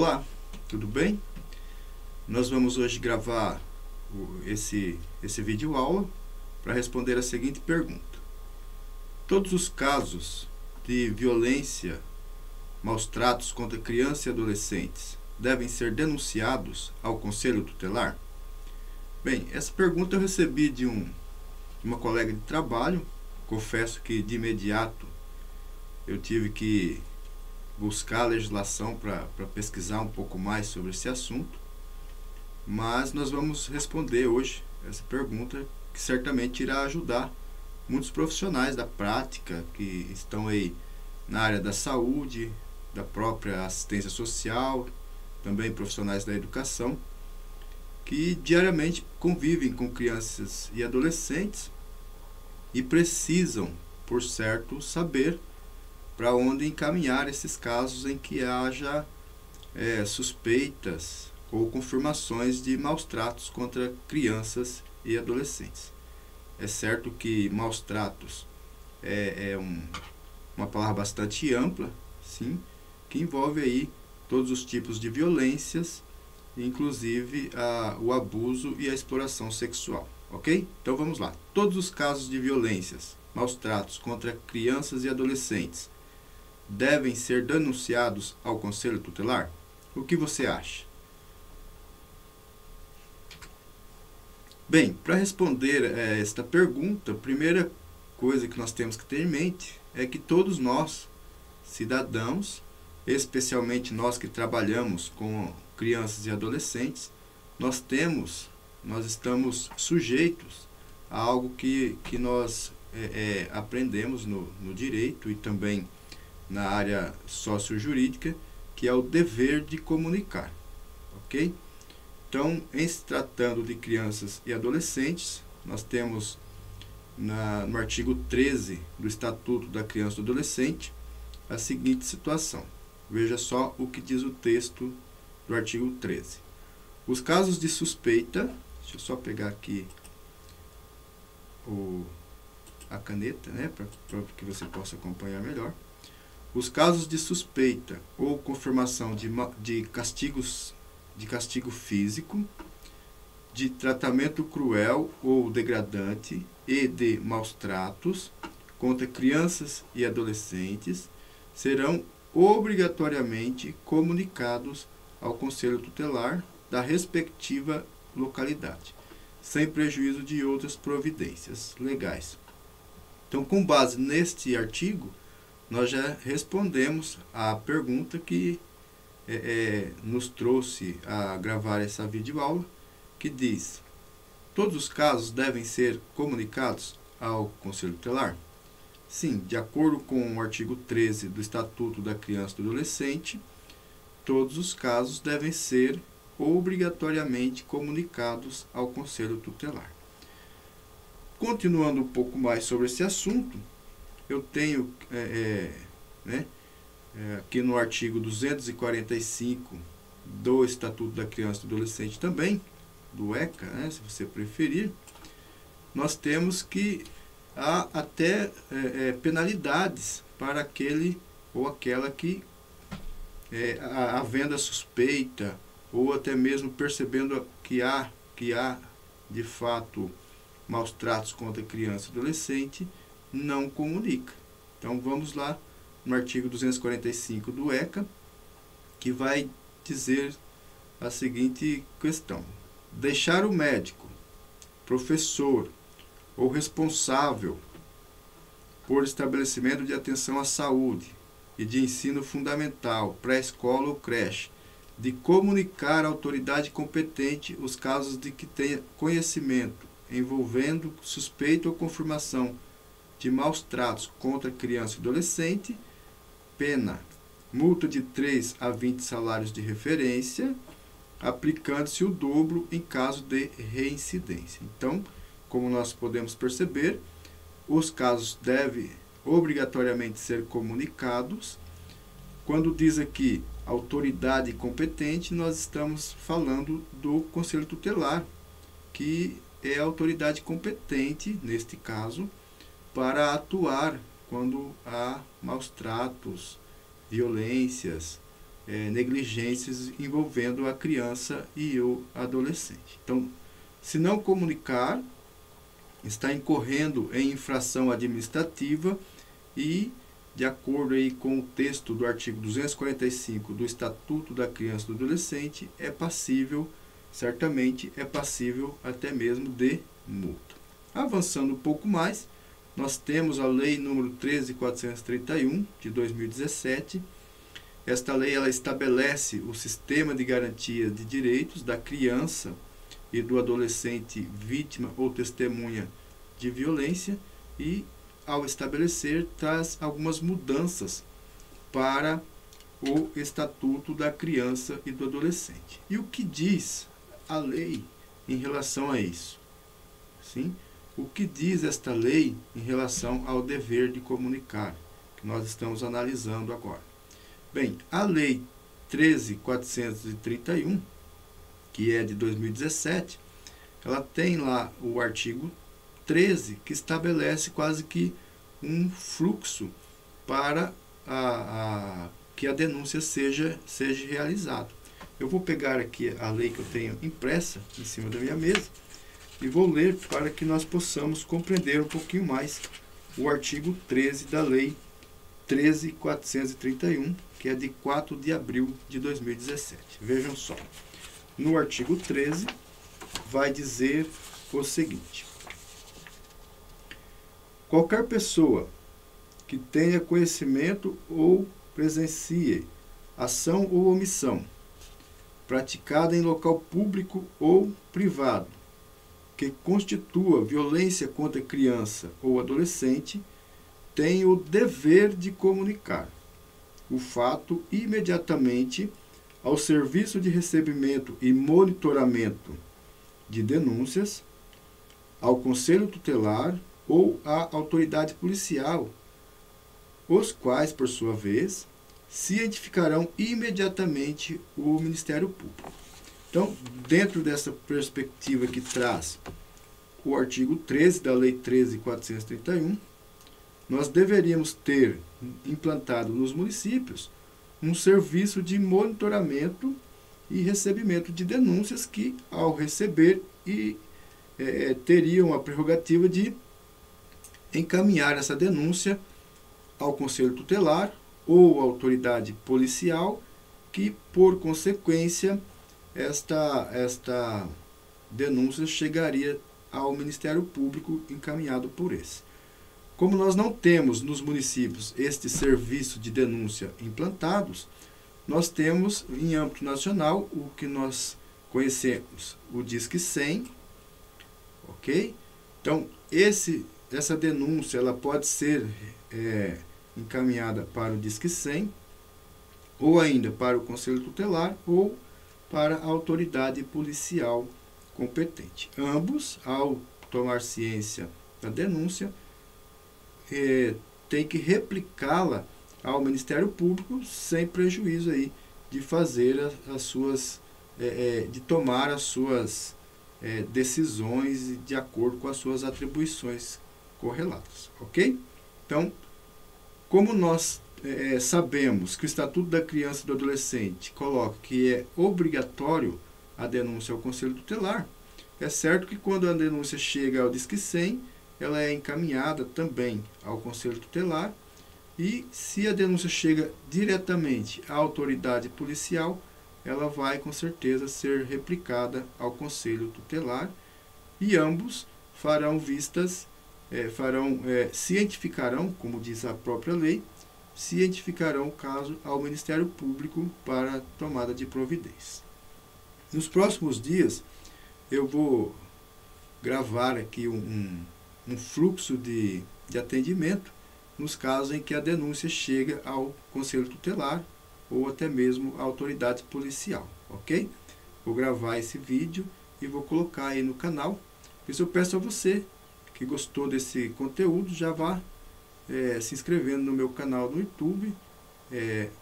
Olá, tudo bem? Nós vamos hoje gravar esse vídeo aula para responder a seguinte pergunta: todos os casos de violência, maus tratos contra crianças e adolescentes devem ser denunciados ao Conselho Tutelar? Bem, essa pergunta eu recebi de uma colega de trabalho. Confesso que de imediato eu tive que buscar a legislação para pesquisar um pouco mais sobre esse assunto, mas nós vamos responder hoje essa pergunta, que certamente irá ajudar muitos profissionais da prática que estão aí na área da saúde, da própria assistência social, também profissionais da educação, que diariamente convivem com crianças e adolescentes e precisam, por certo, saber para onde encaminhar esses casos em que haja suspeitas ou confirmações de maus tratos contra crianças e adolescentes. É certo que maus tratos uma palavra bastante ampla, sim, que envolve aí todos os tipos de violências, inclusive o abuso e a exploração sexual, ok? Então vamos lá. Todos os casos de violências, maus tratos contra crianças e adolescentes devem ser denunciados ao Conselho Tutelar? O que você acha? Bem, para responder esta pergunta, a primeira coisa que nós temos que ter em mente é que todos nós, cidadãos, especialmente nós que trabalhamos com crianças e adolescentes, nós estamos sujeitos a algo que nós aprendemos no direito e também na área socio-jurídica, que é o dever de comunicar, ok? Então, em se tratando de crianças e adolescentes, nós temos no artigo 13 do Estatuto da Criança e do Adolescente a seguinte situação. Veja só o que diz o texto do artigo 13. Os casos de suspeita, deixa eu só pegar aqui a caneta, né, para que você possa acompanhar melhor. Os casos de suspeita ou confirmação de castigo físico, de tratamento cruel ou degradante e de maus tratos contra crianças e adolescentes serão obrigatoriamente comunicados ao Conselho Tutelar da respectiva localidade, sem prejuízo de outras providências legais. Então, com base neste artigo, nós já respondemos à pergunta que nos trouxe a gravar essa videoaula, que diz: todos os casos devem ser comunicados ao Conselho Tutelar? Sim, de acordo com o artigo 13 do Estatuto da Criança e do Adolescente, todos os casos devem ser obrigatoriamente comunicados ao Conselho Tutelar. Continuando um pouco mais sobre esse assunto, eu tenho aqui no artigo 245 do Estatuto da Criança e do Adolescente também, do ECA, né, se você preferir, nós temos que há até penalidades para aquele ou aquela que, havendo a suspeita ou até mesmo percebendo que há de fato maus tratos contra criança e adolescente, não comunica. Então vamos lá no artigo 245 do ECA, que vai dizer a seguinte questão: deixar o médico, professor ou responsável por estabelecimento de atenção à saúde e de ensino fundamental, pré-escola ou creche, de comunicar à autoridade competente os casos de que tenha conhecimento envolvendo suspeita ou confirmação de maus tratos contra criança e adolescente, pena, multa de 3 a 20 salários de referência, aplicando-se o dobro em caso de reincidência. Então, como nós podemos perceber, os casos devem obrigatoriamente ser comunicados. Quando diz aqui autoridade competente, nós estamos falando do Conselho Tutelar, que é a autoridade competente, neste caso, para atuar quando há maus tratos, violências, negligências envolvendo a criança e o adolescente. Então, se não comunicar, está incorrendo em infração administrativa e, de acordo aí com o texto do artigo 245 do Estatuto da Criança e do Adolescente, certamente é passível até mesmo de multa. Avançando um pouco mais, nós temos a Lei número 13.431 de 2017. Esta lei ela estabelece o sistema de garantia de direitos da criança e do adolescente vítima ou testemunha de violência e, ao estabelecer, traz algumas mudanças para o Estatuto da Criança e do Adolescente. E o que diz a lei em relação a isso? Sim? O que diz esta lei em relação ao dever de comunicar, que nós estamos analisando agora? Bem, a Lei 13.431, que é de 2017, ela tem lá o artigo 13, que estabelece quase que um fluxo para que a denúncia seja realizada. Eu vou pegar aqui a lei que eu tenho impressa em cima da minha mesa e vou ler para que nós possamos compreender um pouquinho mais o artigo 13 da Lei 13.431, que é de 4 de abril de 2017. Vejam só. No artigo 13, vai dizer o seguinte: qualquer pessoa que tenha conhecimento ou presencie ação ou omissão praticada em local público ou privado que constitua violência contra criança ou adolescente tem o dever de comunicar o fato imediatamente ao Serviço de Recebimento e Monitoramento de Denúncias, ao Conselho Tutelar ou à autoridade policial, os quais, por sua vez, cientificarão imediatamente o Ministério Público. Então, dentro dessa perspectiva que traz o artigo 13 da Lei 13.431, nós deveríamos ter implantado nos municípios um serviço de monitoramento e recebimento de denúncias que, ao receber, teriam a prerrogativa de encaminhar essa denúncia ao Conselho Tutelar ou à autoridade policial, que, por consequência, esta denúncia chegaria ao Ministério Público encaminhado por esse. Como nós não temos nos municípios este serviço de denúncia implantados, nós temos em âmbito nacional o que nós conhecemos, o Disque 100, ok? Então, essa denúncia ela pode ser encaminhada para o Disque 100, ou ainda para o Conselho Tutelar, ou para a autoridade policial competente. Ambos, ao tomar ciência da denúncia, tem que replicá-la ao Ministério Público sem prejuízo aí de fazer de tomar as suas decisões de acordo com as suas atribuições correlatas, ok? Então, como nós sabemos que o Estatuto da Criança e do Adolescente coloca que é obrigatório a denúncia ao Conselho Tutelar, é certo que quando a denúncia chega ao Disque 100, ela é encaminhada também ao Conselho Tutelar, e se a denúncia chega diretamente à autoridade policial, ela vai com certeza ser replicada ao Conselho Tutelar, e ambos cientificarão, como diz a própria lei, cientificarão o caso ao Ministério Público para tomada de providência. Nos próximos dias, eu vou gravar aqui um fluxo de atendimento nos casos em que a denúncia chega ao Conselho Tutelar ou até mesmo à autoridade policial, ok? Vou gravar esse vídeo e vou colocar aí no canal. Por isso eu peço a você que gostou desse conteúdo, já vá se inscrevendo no meu canal no YouTube,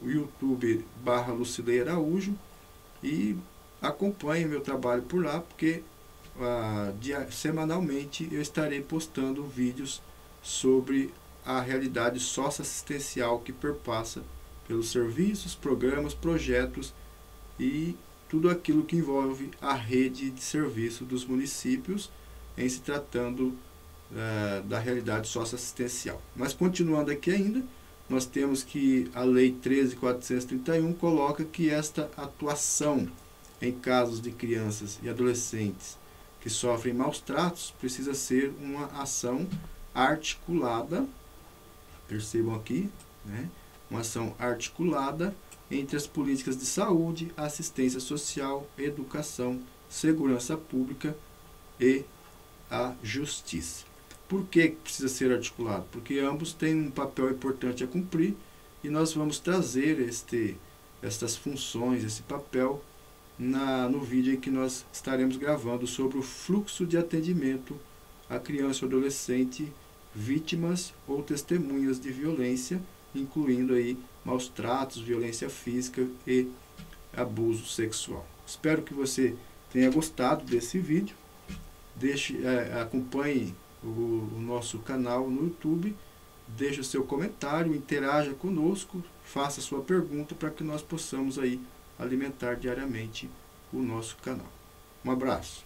o YouTube/Lucilei Araújo, e acompanhe meu trabalho por lá, porque semanalmente eu estarei postando vídeos sobre a realidade socioassistencial que perpassa pelos serviços, programas, projetos e tudo aquilo que envolve a rede de serviço dos municípios em se tratando da realidade socioassistencial. Mas continuando aqui ainda, nós temos que a Lei 13.431 coloca que esta atuação em casos de crianças e adolescentes que sofrem maus tratos precisa ser uma ação articulada, percebam aqui, né? Uma ação articulada entre as políticas de saúde, assistência social, educação, segurança pública e a justiça. Por que precisa ser articulado? Porque ambos têm um papel importante a cumprir e nós vamos trazer estas funções, esse papel, no vídeo em que nós estaremos gravando sobre o fluxo de atendimento a criança ou adolescente vítimas ou testemunhas de violência, incluindo aí maus tratos, violência física e abuso sexual. Espero que você tenha gostado desse vídeo. Acompanhe o nosso canal no YouTube, deixe o seu comentário, interaja conosco, faça sua pergunta para que nós possamos aí alimentar diariamente o nosso canal. Um abraço.